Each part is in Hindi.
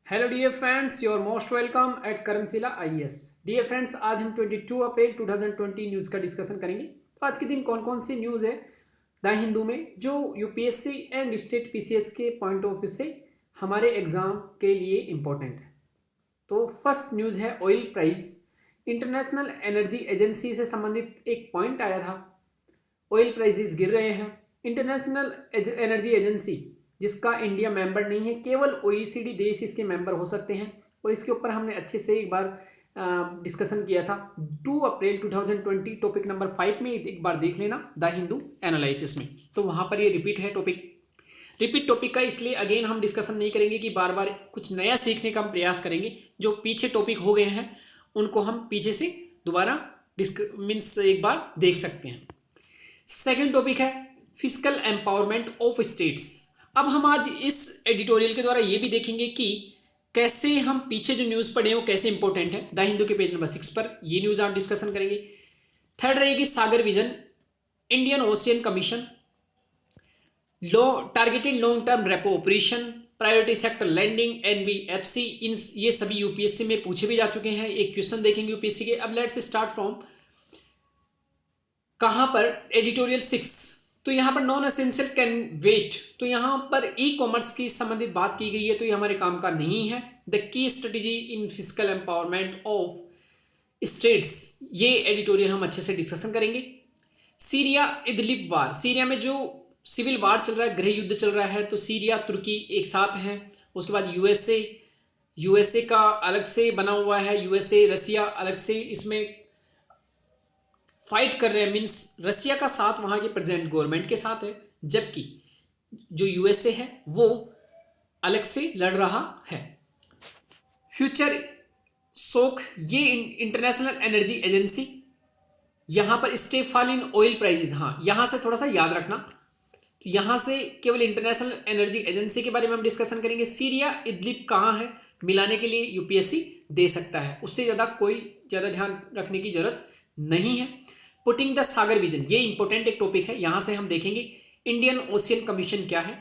Hello dear friends, your most welcome at Karmashila IAS. Dear friends, आज हम 22 अप्रैल 2020 न्यूज़ का डिस्कशन करेंगे। तो आज के दिन कौन कौन सी न्यूज़ है द हिंदू में जो यूपीएससी एंड स्टेट पीसीएस के पॉइंट ऑफ व्यू से हमारे एग्जाम के लिए इम्पोर्टेंट है। तो फर्स्ट न्यूज़ है oil price. International energy agency से संबंधित एक पॉइंट आया था, ऑयल प्राइसेस गिर रहे हैं। इंटरनेशनल एनर्जी एजेंसी जिसका इंडिया मेंबर नहीं है, केवल ओईसीडी देश इसके मेंबर हो सकते हैं, और इसके ऊपर हमने अच्छे से एक बार डिस्कशन किया था 2 अप्रैल 2020 टॉपिक नंबर 5 में। एक बार देख लेना द हिंदू एनालिसिस में, तो वहाँ पर ये रिपीट है टॉपिक। रिपीट टॉपिक का इसलिए अगेन हम डिस्कशन नहीं करेंगे कि बार बार कुछ नया सीखने का हम प्रयास करेंगे। जो पीछे टॉपिक हो गए हैं उनको हम पीछे से दोबारा मीन्स एक बार देख सकते हैं। सेकेंड टॉपिक है फिजिकल एम्पावरमेंट ऑफ स्टेट्स। अब हम आज इस एडिटोरियल के द्वारा ये भी देखेंगे कि कैसे हम पीछे जो न्यूज़ पढ़े हैं वो कैसे इंपॉर्टेंट है। द हिंदू के पेज नंबर 6 पर ये न्यूज़ आप डिस्कशन करेंगे। थर्ड रहेगी Sagar vision, Indian ocean commission, targeted long term repo operation, priority sector lending, NBFC, इन ये सभी यूपीएससी में पूछे भी जा चुके हैं। एक क्वेश्चन देखेंगे यूपीएससी के। अब लेट्स स्टार्ट फ्रॉम कहां पर एडिटोरियल 6। तो यहाँ पर नॉन एसेंशियल कैन वेट, तो यहाँ पर ई कॉमर्स की संबंधित बात की गई है, तो ये हमारे काम का नहीं है। The key strategy in physical empowerment of states, ये एडिटोरियल हम अच्छे से डिस्कशन करेंगे। सीरिया इदलिब वार, सीरिया में जो सिविल वार चल रहा है, गृह युद्ध चल रहा है, तो सीरिया तुर्की एक साथ हैं। उसके बाद यूएसए का अलग से बना हुआ है, यूएसए रसिया अलग से इसमें फाइट कर रहे हैं। मीन्स रसिया का साथ वहाँ के प्रेजेंट गवर्नमेंट के साथ है, जबकि जो यूएसए है वो अलग से लड़ रहा है। फ्यूचर शॉक, ये इंटरनेशनल एनर्जी एजेंसी, यहाँ पर stay fall in oil prices. हाँ, यहाँ से थोड़ा सा याद रखना, तो यहाँ से केवल इंटरनेशनल एनर्जी एजेंसी के बारे में हम डिस्कशन करेंगे। सीरिया इदलिब कहाँ है, मिलाने के लिए यूपीएससी दे सकता है, उससे ज़्यादा ध्यान रखने की जरूरत नहीं है। पुटिंग द सागर विजन, ये इंपॉर्टेंट एक टॉपिक है, यहां से हम देखेंगे। इंडियन ओशियन कमीशन क्या है,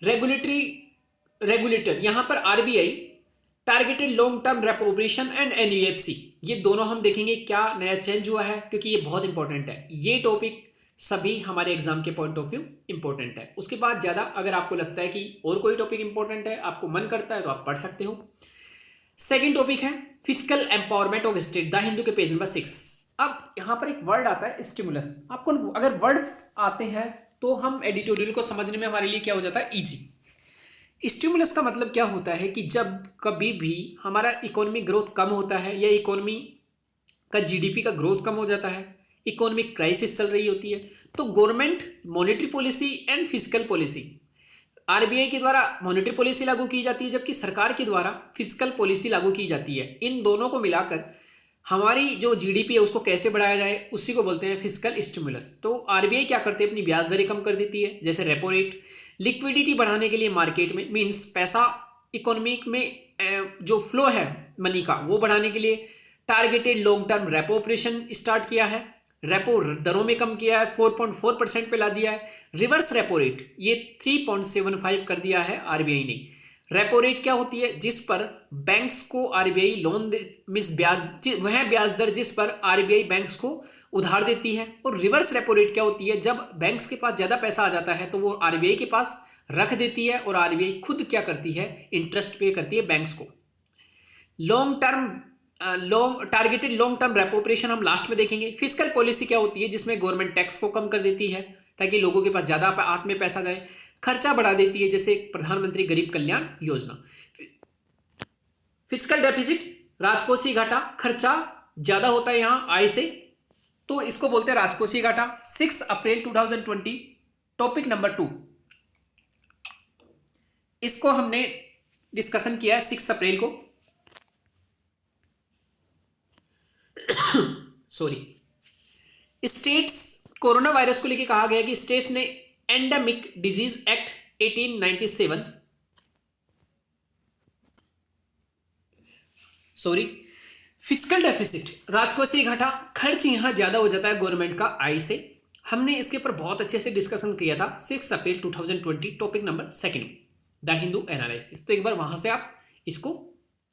रेगुलेटर यहां पर RBI, targeted long term repo operation and NUFC, ये दोनों हम देखेंगे क्या नया चेंज हुआ है, क्योंकि ये बहुत इंपॉर्टेंट है। ये टॉपिक सभी हमारे एग्जाम के पॉइंट ऑफ व्यू इंपॉर्टेंट है। उसके बाद ज़्यादा अगर आपको लगता है कि और कोई टॉपिक इंपॉर्टेंट है, आपको मन करता है, तो आप पढ़ सकते हो। सेकेंड टॉपिक है physical empowerment of state, the Hindu के पेज नंबर 6। अब यहां पर एक वर्ड आता है स्टिमुलस। आपको अगर वर्ड्स आते हैं तो हम एडिटोरियल को समझने में हमारे लिए क्या हो जाता है, इजी। स्टिमुलस का मतलब क्या होता है कि जब कभी भी हमारा इकोनॉमिक ग्रोथ कम होता है या इकोनॉमी का जीडीपी का ग्रोथ कम हो जाता है, इकोनॉमिक क्राइसिस चल रही होती है, तो government monetary policy and physical policy, RBI के द्वारा मॉनेटरी पॉलिसी लागू की जाती है, जबकि सरकार के द्वारा फिजिकल पॉलिसी लागू की जाती है। इन दोनों को मिलाकर हमारी जो जीडीपी है उसको कैसे बढ़ाया जाए, उसी को बोलते हैं फिजिकल स्टिमुलस। तो आरबीआई क्या करते हैं, अपनी ब्याज दरें कम कर देती है, जैसे रेपो रेट। लिक्विडिटी बढ़ाने के लिए मार्केट में, मीन्स पैसा इकोनॉमिक में जो फ्लो है मनी का, वो बढ़ाने के लिए targeted long term repo operation start किया है। रेपो दरों में कम किया है, 4.4% पे ला दिया है। रिवर्स रेपो रेट ये 3.75 कर दिया है आरबीआई ने। रेपो रेट क्या होती है, जिस पर बैंक्स को आरबीआई लोन दे, मीन्स ब्याज, वह ब्याज दर जिस पर आरबीआई बैंक्स को उधार देती है। और रिवर्स रेपो रेट क्या होती है, जब बैंक्स के पास ज़्यादा पैसा आ जाता है तो वो आरबीआई के पास रख देती है और आरबीआई खुद क्या करती है, इंटरेस्ट पे करती है बैंक्स को। Targeted long term repo operation हम लास्ट में देखेंगे। फिजिकल पॉलिसी क्या होती है, जिसमें गवर्नमेंट टैक्स को कम कर देती है ताकि लोगों के पास ज़्यादा हाथ में पैसा जाए। खर्चा बढ़ा देती है, जैसे प्रधानमंत्री गरीब कल्याण योजना। फिजिकल डेफिसिट, राजकोषीय घाटा, खर्चा ज़्यादा होता है यहाँ आय से, तो इसको बोलते हैं राजकोषीय घाटा। 6 अप्रैल 2020 टॉपिक नंबर 2, इसको हमने डिस्कशन किया है 6 अप्रैल को। सॉरी, स्टेट्स, कोरोना वायरस को लेकर कहा गया कि स्टेट्स ने endemic disease act 1897, sorry, physical deficit, राजकोषीय घाटा, खर्च यहां ज्यादा हो जाता है गवर्नमेंट का आय से। हमने इसके ऊपर बहुत अच्छे से डिस्कशन किया था 6 अप्रैल 2020 topic number 2 the Hindu analysis. तो एक बार वहां से आप इसको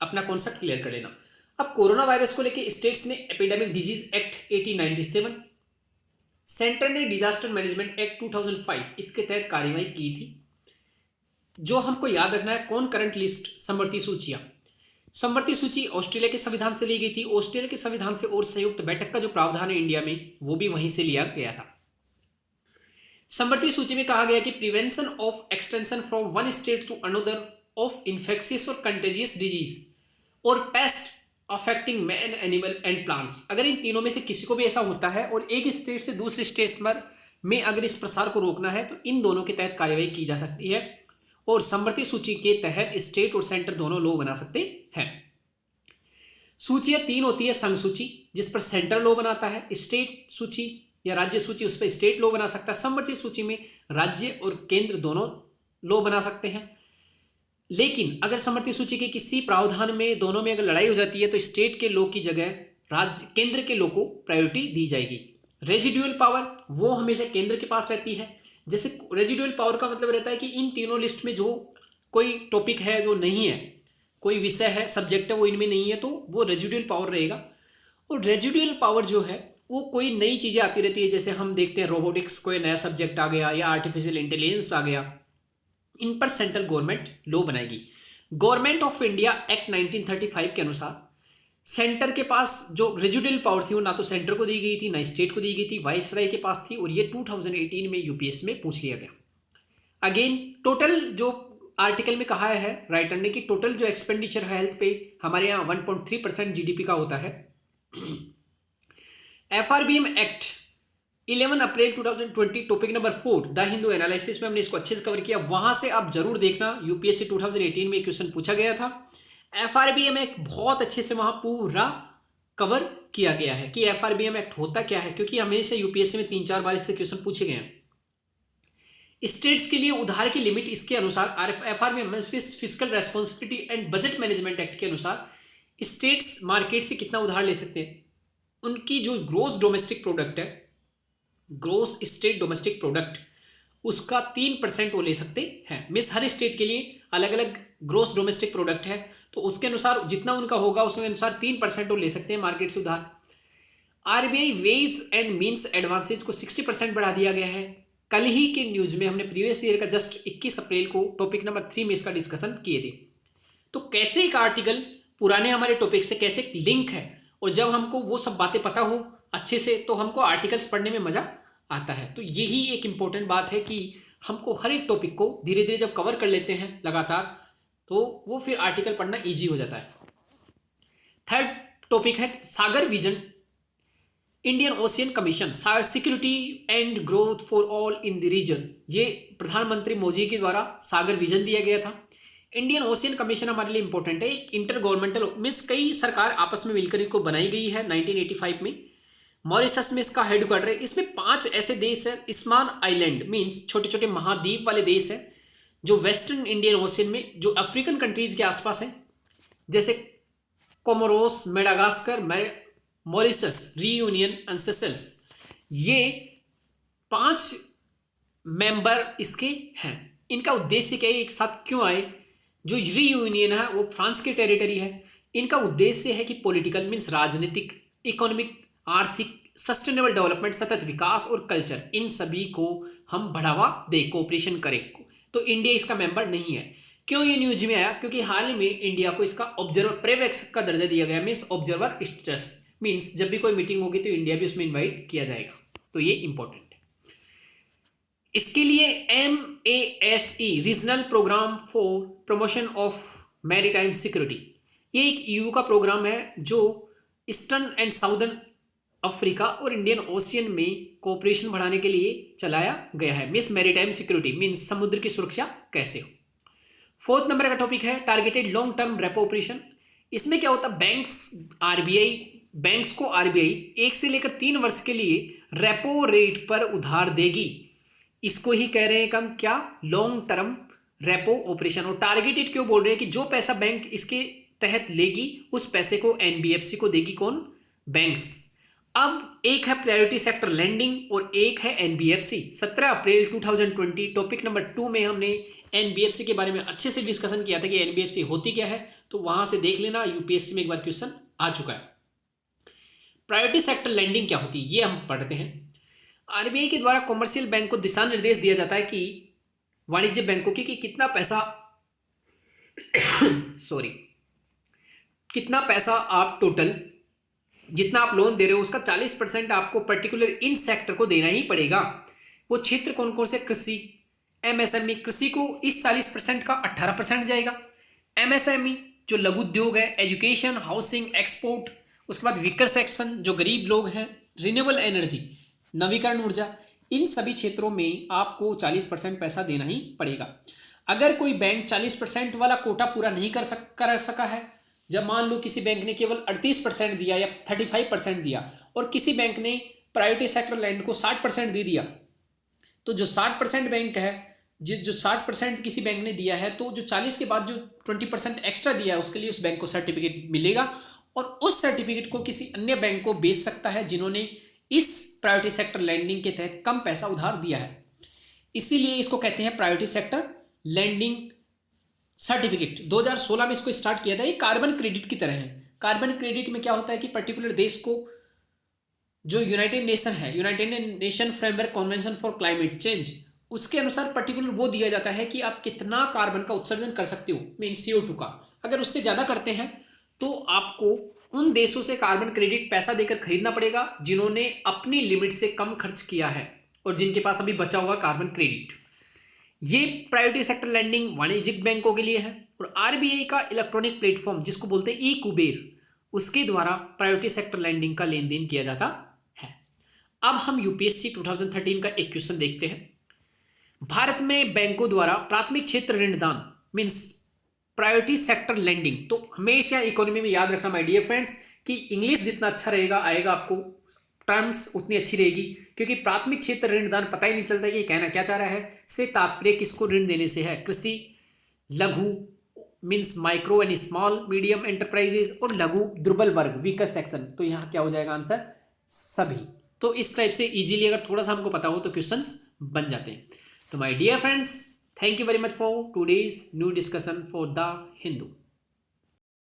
अपना कॉन्सेप्ट क्लियर कर लेना। अब कोरोना वायरस को लेकर स्टेट्स ने एपिडेमिक डिजीज एक्ट 1897, सेंटर ने डिजास्टर मैनेजमेंट एक्ट 2005 इसके तहत कार्रवाई की थी। जो हमको याद रखना है, कौन करंट लिस्ट समवर्ती सूचियां। समवर्ती सूची ऑस्ट्रेलिया के संविधान से ली गई थी। ऑस्ट्रेलिया के संविधान से और संयुक्त बैठक का जो प्रावधान है इंडिया में, वो भी वहीं से लिया गया था। समवर्ती सूची में कहा गया कि prevention of extension from one state to another of infectious और कंटेजियस डिजीज और pest affecting man, animal and plants. अगर इन तीनों में से किसी को भी ऐसा होता है और एक स्टेट से दूसरे स्टेट में अगर इस प्रसार को रोकना है, तो इन दोनों के तहत कार्रवाई की जा सकती है और समवर्ती सूची के तहत स्टेट और सेंटर दोनों लॉ बना सकते हैं। सूचियां तीन होती है। संघ सूची, जिस पर सेंटर लॉ बनाता है। स्टेट सूची या राज्य सूची, उस पर स्टेट लॉ बना सकता है। समवर्ती सूची में राज्य और केंद्र दोनों लॉ बना सकते हैं। लेकिन अगर समवर्ती सूची के किसी प्रावधान में दोनों में अगर लड़ाई हो जाती है, तो स्टेट के लॉ की जगह राज्य केंद्र के लॉ को प्रायोरिटी दी जाएगी। रेजिडुअल पावर वो हमेशा केंद्र के पास रहती है। जैसे रेजिडुअल पावर का मतलब रहता है कि इन तीनों लिस्ट में जो कोई टॉपिक है जो नहीं है, कोई विषय है, सब्जेक्ट है, वो इनमें नहीं है, तो वो रेजिडुअल पावर रहेगा। और रेजिडुअल पावर जो है वो कोई नई चीज़ें आती रहती है। जैसे हम देखते हैं रोबोटिक्स, कोई नया सब्जेक्ट आ गया या आर्टिफिशियल इंटेलिजेंस आ गया, इन पर सेंट्रल गवर्नमेंट लॉ बनाएगी। गवर्नमेंट ऑफ इंडिया एक्ट 1935 के अनुसार सेंटर के पास जो रेजिडुअल पावर थी वो ना तो सेंटर को दी गई थी, ना स्टेट को दी गई थी, वाइसराय के पास थी। और ये 2018 में यूपीएस में पूछ लिया गया। अगेन टोटल जो आर्टिकल में कहा है राइटर ने कि टोटल जो एक्सपेंडिचर है हेल्थ पे हमारे यहाँ 1.3% जीडीपी का होता है। FRBM act 11 April 2020 topic number 4 the Hindu analysis में हमने इसको अच्छे से कवर किया। वहां से आप जरूर देखना, यूपीएससी 2018 में क्वेश्चन पूछा गया था। एफआरबीएम एक्ट बहुत अच्छे से वहां पूरा कवर किया गया है कि एफआरबीएम एक्ट होता क्या है, क्योंकि हमेशा यूपीएससी में 3-4 बार इससे क्वेश्चन पूछे गए हैं। स्टेट्स के लिए उधार की लिमिट इसके अनुसार FRBM physical responsibility and budget management act के अनुसार स्टेट्स मार्केट से कितना उधार ले सकते हैं, उनकी जो ग्रोस डोमेस्टिक प्रोडक्ट है, ग्रोस स्टेट डोमेस्टिक प्रोडक्ट, उसका 3% वो ले सकते हैं। मीन्स हर स्टेट के लिए अलग अलग ग्रोस डोमेस्टिक प्रोडक्ट है, तो उसके अनुसार जितना उनका होगा उसके अनुसार 3% वो ले सकते हैं मार्केट से उधार। RBI ways and means advances को 60% बढ़ा दिया गया है। कल ही के न्यूज में हमने प्रीवियस ईयर का जस्ट 21 अप्रैल को टॉपिक नंबर 3 में इसका डिस्कशन किए थे। तो कैसे एक आर्टिकल पुराने हमारे टॉपिक से कैसे लिंक है, और जब हमको वो सब बातें पता हो अच्छे से तो हमको आर्टिकल्स पढ़ने में मजा आता है। तो यही एक इंपॉर्टेंट बात है कि हमको हर एक टॉपिक को धीरे धीरे जब कवर कर लेते हैं लगातार, तो वो फिर आर्टिकल पढ़ना इजी हो जाता है। थर्ड टॉपिक है Sagar vision Indian ocean commission, security and growth for all in the region. ये प्रधानमंत्री मोदी के द्वारा सागर विजन दिया गया था। इंडियन ओशियन कमीशन हमारे लिए इंपॉर्टेंट है। एक इंटर गवर्नमेंटल मीन्स कई सरकार आपस में मिलकर इसको बनाई गई है 1985 में। मॉरिशस में इसका हेडक्वार्टर है। इसमें 5 ऐसे देश हैं, स्मॉल आइलैंड मीन्स छोटे छोटे महाद्वीप वाले देश हैं, जो वेस्टर्न इंडियन ओशियन में जो अफ्रीकन कंट्रीज के आसपास हैं, जैसे Comoros, Madagascar, Mauritius, reunion and Seychelles. ये 5 मेंबर इसके हैं। इनका उद्देश्य क्या है, एक साथ क्यों आए? जो रियूनियन है वो फ्रांस की टेरिटरी है। इनका उद्देश्य है कि पॉलिटिकल मीन्स राजनीतिक, इकोनॉमिक, आर्थिक, सस्टेनेबल डेवलपमेंट, सतत विकास और कल्चर, इन सभी को हम बढ़ावा दें, कोऑपरेशन करें। तो इंडिया इसका मेंबर नहीं है। क्यों ये न्यूज में आया? क्योंकि हाल ही में इंडिया को इसका ऑब्जर्वर प्रेवेक्स का दर्जा दिया गया, मीन्स ऑब्जर्वर स्टेटस। मीन्स जब भी कोई मीटिंग होगी तो इंडिया भी उसमें इन्वाइट किया जाएगा। तो ये इंपॉर्टेंट है। इसके लिए MASE regional programme for promotion of maritime security, ये एक EU का प्रोग्राम है जो ईस्टर्न एंड साउदर्न अफ्रीका और इंडियन ओशियन में कोऑपरेशन बढ़ाने के लिए चलाया गया है। मीन्स मैरीटाइम सिक्योरिटी मीन्स समुद्र की सुरक्षा कैसे हो। 4th नंबर का टॉपिक है targeted long term repo operation. इसमें क्या होता है, बैंक्स को RBI 1 से लेकर 3 वर्ष के लिए रेपो रेट पर उधार देगी। इसको ही कह रहे हैं हम क्या, लॉन्ग टर्म रेपो ऑपरेशन। और टारगेटेड क्यों बोल रहे हैं कि जो पैसा बैंक इसके तहत लेगी उस पैसे को NBFC को देगी कौन, बैंक्स। अब एक है प्रायोरिटी सेक्टर लैंडिंग और एक है एनबीएफसी। 17 अप्रैल 2020 टॉपिक नंबर 2 में हमने एनबीएफसी के बारे में अच्छे से डिस्कशन किया था कि एनबीएफसी होती क्या है, तो वहां से देख लेना, यूपीएससी में एक बार क्वेश्चन आ चुका है। प्रायोरिटी सेक्टर लैंडिंग क्या होती है ये हम पढ़ते हैं। आरबीआई के द्वारा कॉमर्शियल बैंक को दिशा निर्देश दिया जाता है कि वाणिज्य बैंकों की कि कितना पैसा सॉरी कितना पैसा आप टोटल जितना आप लोन दे रहे हो उसका 40% आपको पर्टिकुलर इन सेक्टर को देना ही पड़ेगा। वो क्षेत्र कौन कौन से? कृषि, एमएसएमई, कृषि को इस 40% का 18% जाएगा। एमएसएमई जो लघु उद्योग है, एजुकेशन, हाउसिंग, एक्सपोर्ट, उसके बाद वीकर सेक्शन जो गरीब लोग हैं, रिन्यूएबल एनर्जी, नवीकरण ऊर्जा, इन सभी क्षेत्रों में आपको 40% पैसा देना ही पड़ेगा। अगर कोई बैंक 40% वाला कोटा पूरा नहीं कर सका है, जब मान लो किसी बैंक ने केवल 38% दिया या 35% दिया और किसी बैंक ने प्रायोरिटी सेक्टर लैंड को 60% दे दिया, तो जो 60% बैंक है, जो 60% किसी बैंक ने दिया है, तो जो 40 के बाद जो 20% एक्स्ट्रा दिया है उसके लिए उस बैंक को सर्टिफिकेट मिलेगा और उस सर्टिफिकेट को किसी अन्य बैंक को बेच सकता है जिन्होंने इस प्रायोरिटी सेक्टर लैंडिंग के तहत कम पैसा उधार दिया है। इसीलिए इसको कहते हैं प्रायोरिटी सेक्टर लैंडिंग सर्टिफिकेट। 2016 में इसको स्टार्ट किया था। ये कार्बन क्रेडिट की तरह है। कार्बन क्रेडिट में क्या होता है कि पर्टिकुलर देश को जो यूनाइटेड नेशन है, United nation framework convention for climate change, उसके अनुसार पर्टिकुलर वो दिया जाता है कि आप कितना कार्बन का उत्सर्जन कर सकते हो, मीन CO2 का। अगर उससे ज़्यादा करते हैं तो आपको उन देशों से कार्बन क्रेडिट पैसा देकर खरीदना पड़ेगा जिन्होंने अपनी लिमिट से कम खर्च किया है और जिनके पास अभी बचा हुआ कार्बन क्रेडिट। ये प्रायोरिटी सेक्टर लैंडिंग वाणिज्यिक बैंकों के लिए है। और आरबीआई का इलेक्ट्रॉनिक प्लेटफॉर्म जिसको बोलते हैं ई कुबेर, उसके द्वारा प्रायोरिटी सेक्टर लैंडिंग का लेन देन किया जाता है। अब हम यूपीएससी 2013 का एक क्वेश्चन देखते हैं। भारत में बैंकों द्वारा प्राथमिक क्षेत्र ऋणदान मीन्स प्रायोरिटी सेक्टर लैंडिंग, तो हमेशा इकोनॉमी में याद रखना माय डियर फ्रेंड्स कि इंग्लिश जितना अच्छा रहेगा आएगा आपको टर्म्स उतनी अच्छी रहेगी, क्योंकि प्राथमिक क्षेत्र ऋणदान पता ही नहीं चलता कि कहना क्या चाह रहा है। से तात्पर्य किसको ऋण देने से है? कृषि, लघु means micro and small medium enterprises और लघु दुर्बल वर्ग वीकर सेक्शन। तो यहाँ क्या हो जाएगा आंसर? सभी। तो इस टाइप से इजीली अगर थोड़ा सा हमको पता हो तो क्वेश्चंस बन जाते हैं। तो my dear friends, thank you very much for today's new discussion for the Hindu.